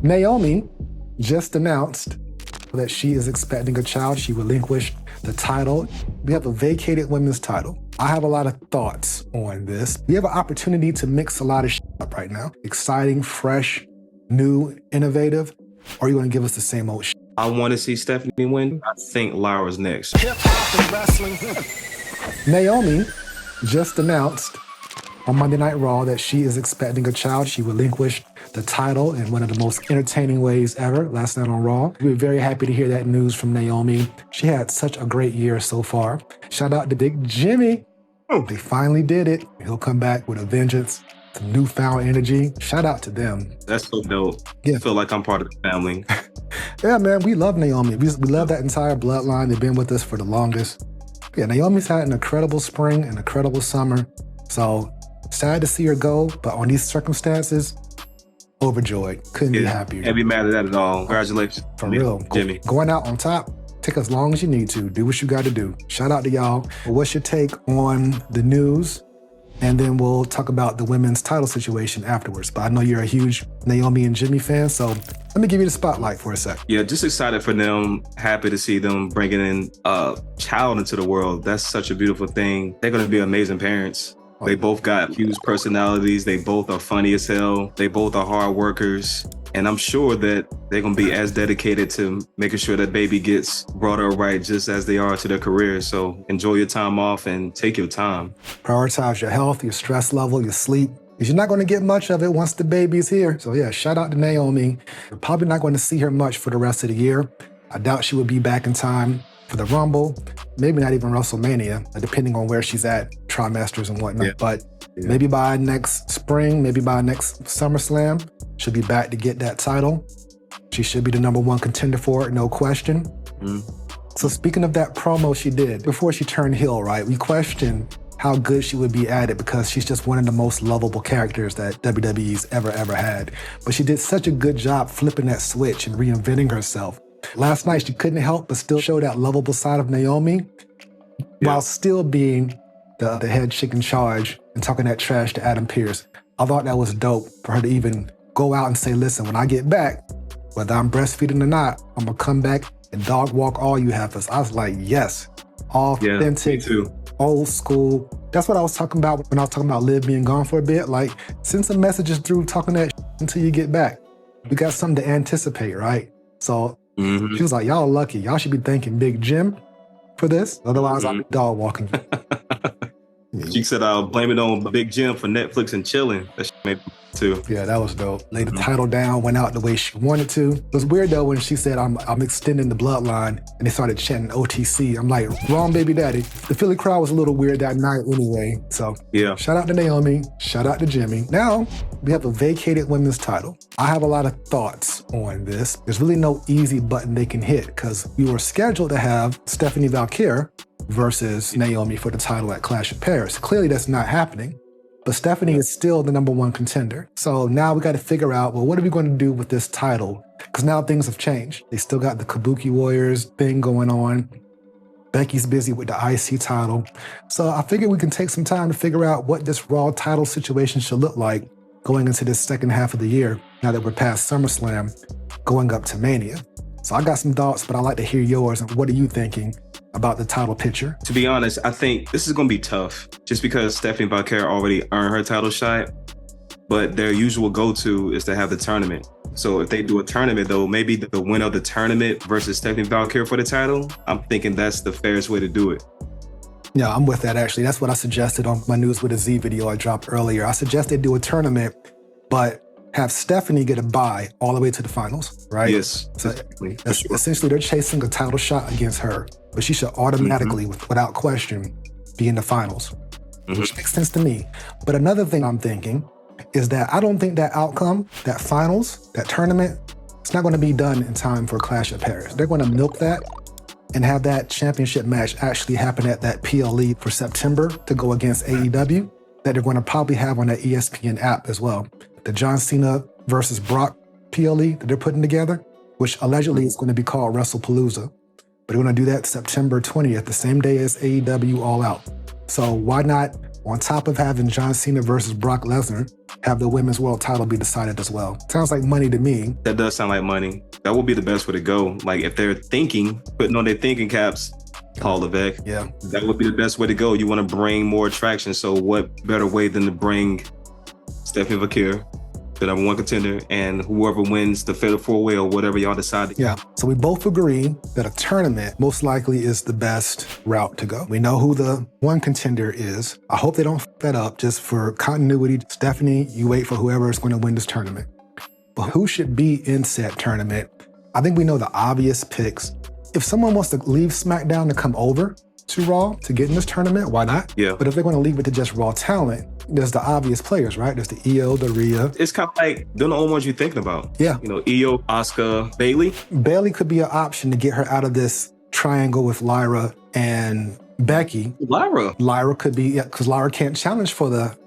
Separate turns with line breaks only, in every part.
Naomi just announced that she is expecting a child. She relinquished the title. We have a vacated women's title. I have a lot of thoughts on this. We have an opportunity to mix a lot of up right now. Exciting, fresh, new, innovative, or are you going to give us the same old shit?
I want to see Stephanie win. I think Lyra's next.
Hip-hop and wrestling.
Naomi just announced on Monday Night Raw that she is expecting a child. She relinquished the title in one of the most entertaining ways ever last night on Raw. We were very happy to hear that news from Naomi. She had such a great year so far. Shout out to Big Jimmy. They finally did it. He'll come back with a vengeance, some newfound energy. Shout out to them.
That's so dope.
Yeah.
I feel like I'm part of the family.
Yeah, man, we love Naomi. We love that entire bloodline. They've been with us for the longest. Yeah, Naomi's had an incredible spring, an incredible summer. So sad to see her go, but on these circumstances, overjoyed. Couldn't be happier.
Can't be mad at that at all. Congratulations.
For real.
Jimmy.
Going out on top, take as long as you need to. Do what you got to do. Shout out to y'all. What's your take on the news? And then we'll talk about the women's title situation afterwards. But I know you're a huge Naomi and Jimmy fan, so let me give you the spotlight for a sec.
Yeah, just excited for them. Happy to see them bringing in a child into the world. That's such a beautiful thing. They're going to be amazing parents. They both got huge personalities. They both are funny as hell. They both are hard workers. And I'm sure that they're going to be as dedicated to making sure that baby gets brought up right just as they are to their careers. So enjoy your time off and take your time.
Prioritize your health, your stress level, your sleep, because you're not going to get much of it once the baby's here. So yeah, shout out to Naomi. You're probably not going to see her much for the rest of the year. I doubt she would be back in time for the Rumble, maybe not even WrestleMania, depending on where she's at, trimesters and whatnot.
Yeah.
But maybe by next spring, maybe by next SummerSlam, she'll be back to get that title. She should be the #1 contender for it, no question. So speaking of that promo she did before she turned heel, right? We questioned how good she would be at it because she's just one of the most lovable characters that WWE's ever had. But she did such a good job flipping that switch and reinventing herself. Last night, she couldn't help but still show that lovable side of Naomi while still being the head chick in charge and talking that trash to Adam Pearce. I thought that was dope for her to even go out and say, listen, when I get back, whether I'm breastfeeding or not, I'm going to come back and dog walk all you heifers. I was like, yes, authentic, old school. That's what I was talking about when I was talking about Liv being gone for a bit. Like, send some messages through talking that until you get back. We got something to anticipate, right? So she was like, y'all lucky. Y'all should be thanking Big Jim for this. Otherwise, I'll be dog walking.
She said, I'll blame it on Big Jim for Netflix and chilling. That shit made me too.
Yeah, that was dope. Laid the title down, went out the way she wanted to. It was weird though when she said, I'm extending the bloodline, and they started chanting OTC. I'm like, wrong baby daddy. The Philly crowd was a little weird that night anyway. So
yeah,
shout out to Naomi, shout out to Jimmy. Now we have a vacated women's title. I have a lot of thoughts on this. There's really no easy button they can hit because we were scheduled to have Stephanie Valkyria versus Naomi for the title at Clash of Paris. Clearly that's not happening, but Stephanie is still the #1 contender. So now we got to figure out, well, what are we going to do with this title? Because now things have changed. They still got the Kabuki Warriors thing going on. Becky's busy with the IC title. So I figured we can take some time to figure out what this Raw title situation should look like going into this second half of the year, now that we're past SummerSlam, going up to Mania. So I got some thoughts, but I'd like to hear yours. And what are you thinking about the title picture?
To be honest, I think this is going to be tough just because Stephanie Valkyria already earned her title shot, but their usual go-to is to have the tournament. So if they do a tournament though, maybe the winner of the tournament versus Stephanie Valkyria for the title, I'm thinking that's the fairest way to do it.
Yeah, I'm with that actually. That's what I suggested on my News with a Z video I dropped earlier. I suggest they do a tournament, but have Stephanie get a bye all the way to the finals, right?
Yes.
So essentially they're chasing a title shot against her, but she should automatically, without question, be in the finals, which makes sense to me. But another thing I'm thinking is that I don't think that outcome, that finals, that tournament, it's not going to be done in time for Clash of Paris. They're going to milk that and have that championship match actually happen at that PLE for September to go against AEW, that they're going to probably have on that ESPN app as well. The John Cena versus Brock PLE that they're putting together, which allegedly is going to be called WrestlePalooza. But they're going to do that September 20th, the same day as AEW All Out. So why not On top of having John Cena versus Brock Lesnar, have the women's world title be decided as well. Sounds like money to me.
That does sound like money. That would be the best way to go. Like if they're putting on their thinking caps, Paul Levesque.
Yeah.
That would be the best way to go. You want to bring more attraction. So what better way than to bring Stephanie Vacates, the number one contender, and whoever wins the Fatal 4-Way or whatever y'all decide.
Yeah. So we both agree that a tournament most likely is the best route to go. We know who the one contender is. I hope they don't f that up just for continuity. Stephanie, you wait for whoever is going to win this tournament. But who should be in said tournament? I think we know the obvious picks. If someone wants to leave SmackDown to come over to Raw to get in this tournament, why not?
Yeah.
But if they're going to leave it to just Raw talent, there's the obvious players, right? There's the EO, the Rhea.
It's kind of like they're the only ones you're thinking about.
Yeah.
You know, EO, Asuka, Bayley.
Bayley could be an option to get her out of this triangle with Lyra and Becky. Lyra could be, yeah, because Lyra can't challenge for the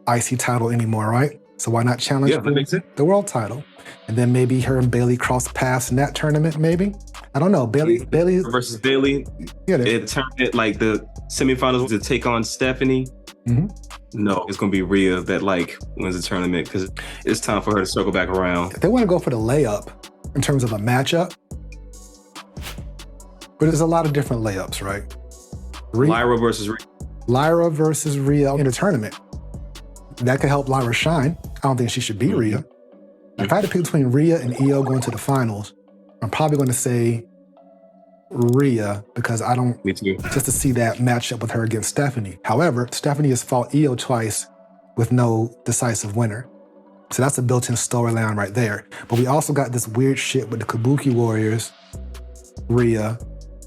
IC title anymore, right? So why not challenge for the world title? And then maybe her and Bayley cross paths in that tournament, maybe? I don't know. Bayley
versus Bayley.
Yeah,
it turned it like the semifinals to take on Stephanie.
Mm-hmm.
No, it's gonna be Rhea that like wins the tournament because it's time for her to circle back around.
If they want to go for the layup in terms of a matchup, but there's a lot of different layups, right?
Lyra versus Rhea.
Lyra versus Rhea in a tournament. That could help Lyra shine. I don't think she should be Rhea. If I had to pick between Rhea and EO going to the finals, I'm probably going to say Rhea because I don't,
Me too.
just to see that matchup with her against Stephanie. However, Stephanie has fought EO twice with no decisive winner. So that's a built-in storyline right there. But we also got this weird shit with the Kabuki Warriors, Rhea,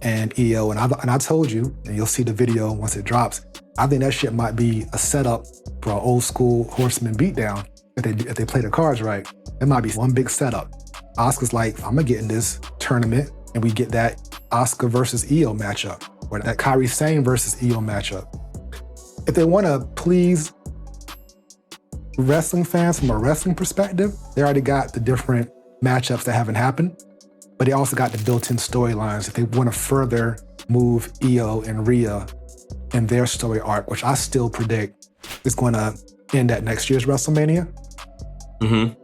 and EO. And I told you, and you'll see the video once it drops, I think that shit might be a setup for an old school Horseman beatdown if they play the cards right. It might be one big setup. Asuka's like, I'm gonna get in this tournament, and we get that Asuka versus EO matchup, or that Kairi Sane versus EO matchup. If they wanna please wrestling fans from a wrestling perspective, they already got the different matchups that haven't happened, but they also got the built-in storylines if they wanna further move EO and Rhea in their story arc, which I still predict is gonna end at next year's WrestleMania.
Mm-hmm.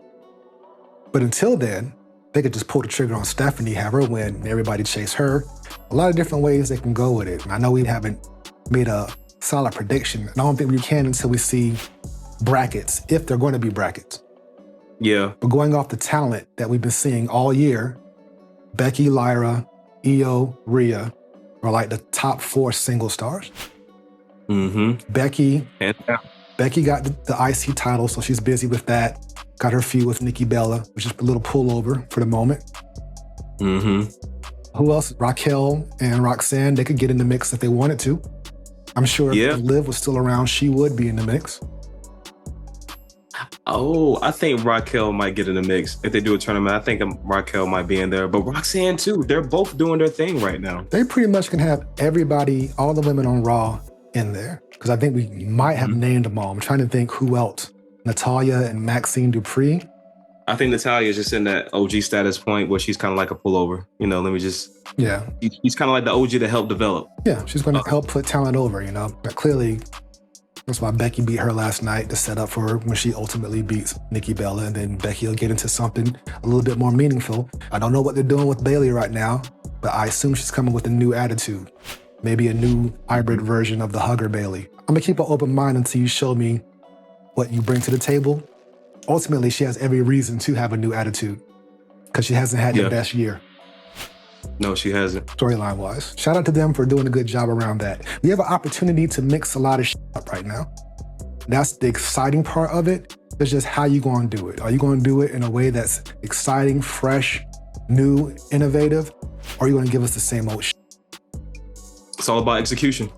But until then, they could just pull the trigger on Stephanie, have her win, and everybody chase her. A lot of different ways they can go with it. And I know we haven't made a solid prediction. And I don't think we can until we see brackets, if they're going to be brackets.
Yeah.
But going off the talent that we've been seeing all year, Becky, Lyra, EO, Rhea are like the top 4 single stars.
Mm-hmm.
Becky got the IC title, so she's busy with that. Got her feud with Nikki Bella, which is a little pullover for the moment.
Mm-hmm.
Who else? Raquel and Roxanne, they could get in the mix if they wanted to. I'm sure if Liv was still around, she would be in the mix.
Oh, I think Raquel might get in the mix. If they do a tournament, I think Raquel might be in there. But Roxanne too, they're both doing their thing right now.
They pretty much can have everybody, all the women on Raw in there. Because I think we might have named them all. I'm trying to think who else. Natalya and Maxine Dupree.
I think Natalya is just in that OG status point where she's kind of like a pullover. You know, let me just...
Yeah.
She's kind of like the OG to help develop.
Yeah, she's going to help put talent over, you know. But clearly, that's why Becky beat her last night to set up for her when she ultimately beats Nikki Bella. And then Becky will get into something a little bit more meaningful. I don't know what they're doing with Bayley right now, but I assume she's coming with a new attitude. Maybe a new hybrid version of the Hugger Bayley. I'm going to keep an open mind until you show me what you bring to the table. Ultimately, she has every reason to have a new attitude because she hasn't had the best year.
No, she hasn't.
Storyline-wise. Shout out to them for doing a good job around that. We have an opportunity to mix a lot of shit up right now. That's the exciting part of it. It's just how you going to do it. Are you going to do it in a way that's exciting, fresh, new, innovative? Or are you going to give us the same old shit?
It's all about execution.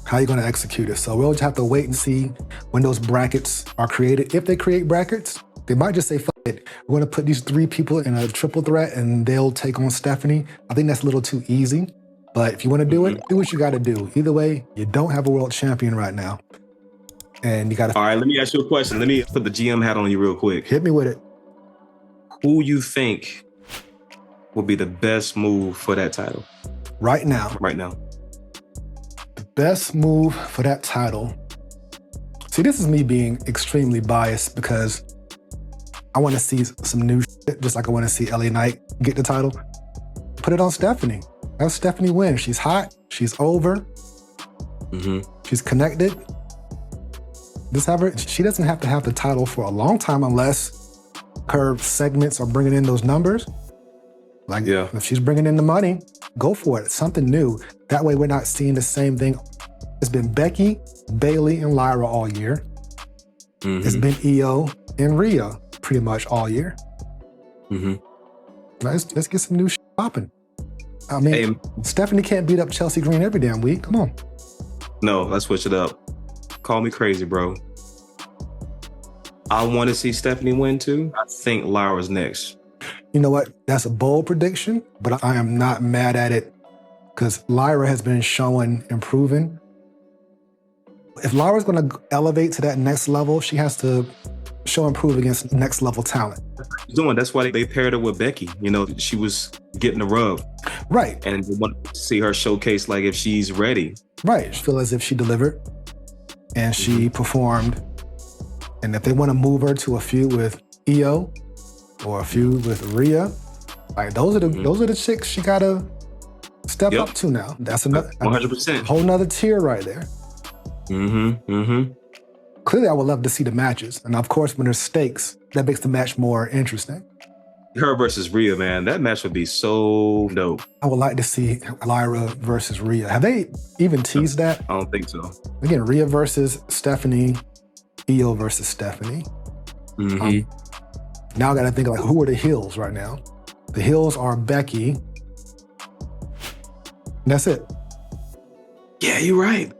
How are you going to execute it? So we'll just have to wait and see when those brackets are created. If they create brackets, they might just say, fuck it. We're going to put these 3 people in a triple threat and they'll take on Stephanie. I think that's a little too easy. But if you want to do it, do what you got to do. Either way, you don't have a world champion right now. And you got to...
All right, let me ask you a question. Let me put the GM hat on you real quick.
Hit me with it.
Who you think will be the best move for that title?
Right now.
Right now.
The best move for that title. See, this is me being extremely biased because I want to see some new shit, just like I want to see LA Knight get the title. Put it on Stephanie. Have Stephanie win. She's hot. She's over.
Mm-hmm.
She's connected. Just have her. She doesn't have to have the title for a long time unless her segments are bringing in those numbers. Like, if she's bringing in the money, go for it. Something new. That way we're not seeing the same thing. It's been Becky, Bayley, and Lyra all year. Mm-hmm. It's been Io and Rhea pretty much all year.
Mm-hmm.
Let's get some new shit popping. I mean, Stephanie can't beat up Chelsea Green every damn week. Come on.
No, let's switch it up. Call me crazy, bro. I want to see Stephanie win too. I think Lyra's next.
You know what? That's a bold prediction, but I am not mad at it because Lyra has been showing improving. If Lyra's going to elevate to that next level, she has to show improve against next level talent.
That's why they paired her with Becky. You know, she was getting the rub.
Right.
And they want to see her showcase like if she's ready.
Right. I feel as if she delivered and she performed. And if they want to move her to a feud with Io or a feud with Rhea, like those are the chicks she gotta step up to now. That's another
100%.
Whole nother tier right there.
Mm-hmm. Mm-hmm.
Clearly, I would love to see the matches. And of course, when there's stakes, that makes the match more interesting.
Her versus Rhea, man, that match would be so dope.
I would like to see Lyra versus Rhea. Have they even teased that?
I don't think so.
Again, Rhea versus Stephanie, Io versus Stephanie.
Mm-hmm.
Now I got to think, like, who are the heels right now? The heels are Becky. And that's it.
Yeah, you're right.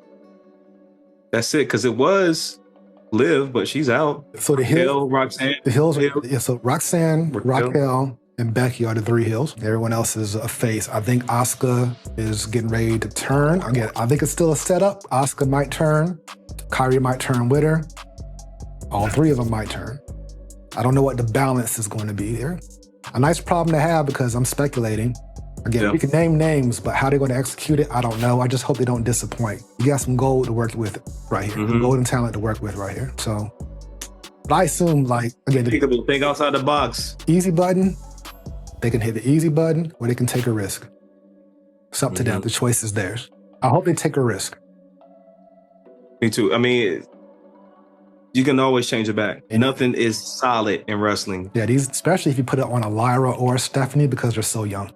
That's it, because it was Liv, but she's out.
So the heel,
Roxanne.
The heels are, so Roxanne, Raquel, and Becky are the three heels. Everyone else is a face. I think Asuka is getting ready to turn. Again, I think it's still a setup. Asuka might turn. Kyrie might turn with her. All three of them might turn. I don't know what the balance is going to be here. A nice problem to have because I'm speculating. Again, we can name names, but how they're going to execute it, I don't know. I just hope they don't disappoint. You got some gold to work with right here. Mm-hmm. Golden talent to work with right here. So, but I assume, like, again,
think outside the box.
Easy button, they can hit the easy button or they can take a risk. It's up to them. The choice is theirs. I hope they take a risk.
Me too. I mean, you can always change it back. Nothing is solid in wrestling.
Yeah, especially if you put it on a Lyra or a Stephanie because they're so young.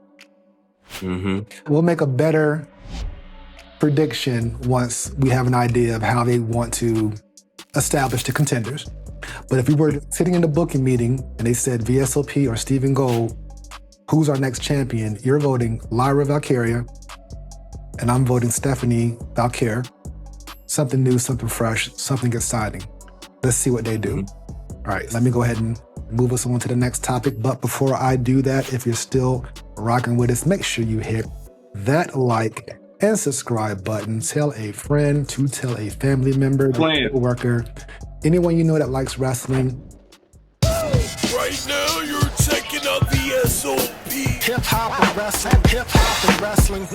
Mm-hmm.
We'll make a better prediction once we have an idea of how they want to establish the contenders. But if we were sitting in the booking meeting and they said VSOP or Stephen Gold, who's our next champion? You're voting Lyra Valkyria, and I'm voting Stephanie Valkyria. Something new, something fresh, something exciting. Let's see what they do. All right, let me go ahead and move us on to the next topic. But before I do that, if you're still rocking with us, make sure you hit that like and subscribe button. Tell a friend to tell a family member, a worker, anyone you know that likes wrestling.
Right now, you're checking out the SOP.
Hip hop and wrestling.